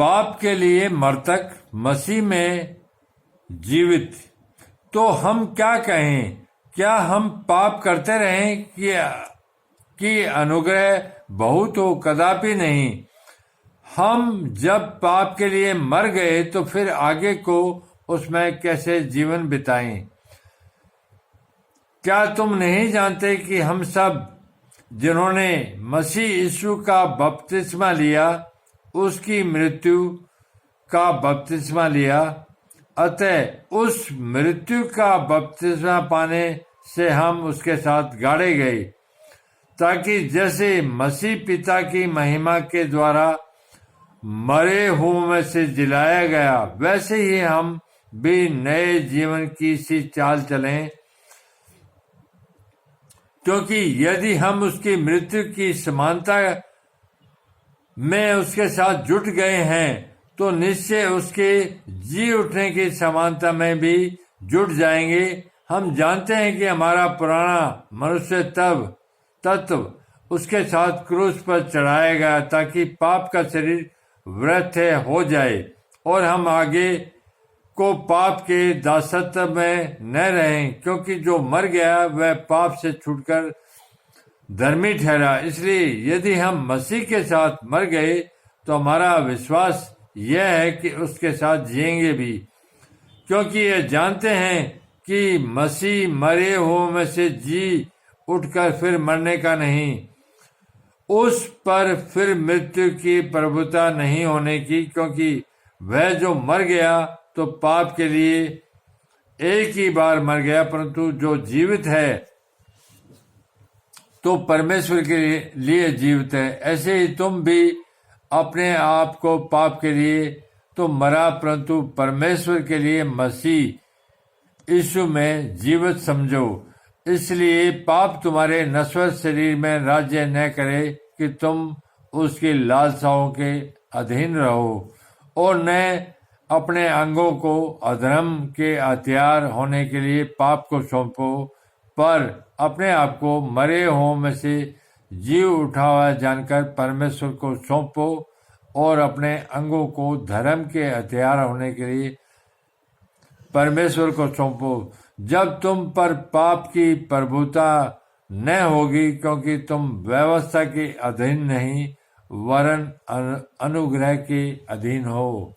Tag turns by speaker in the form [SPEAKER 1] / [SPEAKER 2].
[SPEAKER 1] पाप के लिए मृतक, मसीह में जीवित। तो हम क्या कहें? क्या हम पाप करते रहें कि अनुग्रह बहुत हो? कदापि नहीं। हम जब पाप के लिए मर गए तो फिर आगे को उसमें कैसे जीवन बिताएं? क्या तुम नहीं जानते कि हम सब जिन्होंने मसीह यीशु का बपतिस्मा लिया, उसकी मृत्यु का बपतिस्मा लिया? अतः उस मृत्यु का बपतिस्मा पाने से हम उसके साथ गाड़े गए, ताकि जैसे मसीह पिता की महिमा के द्वारा मरे हुओं में से जिलाया गया, वैसे ही हम भी नए जीवन की सी चाल चलें। क्योंकि यदि हम उसकी मृत्यु की समानता में उसके साथ जुट गए हैं, तो निश्चय उसके जी उठने की समानता में भी जुट जाएंगे। हम जानते हैं कि हमारा पुराना मनुष्य तत्व उसके साथ क्रूस पर चढ़ाया गया, ताकि पाप का शरीर वृद्ध हो जाए और हम आगे को पाप के दासत्व में न रहें। क्योंकि जो मर गया वह पाप से छूटकर धर्मी ठहरा। इसलिए यदि हम मसीह के साथ मर गए तो हमारा विश्वास यह है कि उसके साथ जिएंगे भी, क्योंकि ये जानते हैं कि मसीह मरे हुओं में से जी उठकर फिर मरने का नहीं, उस पर फिर मृत्यु की प्रभुता नहीं होने की। क्योंकि वह जो मर गया तो पाप के लिए एक ही बार मर गया, परंतु जो जीवित है तो परमेश्वर के लिए जीवित है। ऐसे ही तुम भी अपने आप को पाप के लिए तो मरा, परंतु परमेश्वर के लिए मसीह यीशु में जीवित समझो। इसलिए पाप तुम्हारे नश्वर शरीर में राज्य न करे कि तुम उसकी लालसाओं के अधीन रहो, और न अपने अंगों को अधर्म के हथियार होने के लिए पाप को सौंपो, पर अपने आप को मरे हुओं में से जीव उठा हुआ जानकर परमेश्वर को सौंपो, और अपने अंगों को धर्म के हथियार होने के लिए परमेश्वर को सौंपो। जब तुम पर पाप की प्रभुता न होगी, क्योंकि तुम व्यवस्था के अधीन नहीं वरन अनुग्रह के अधीन हो।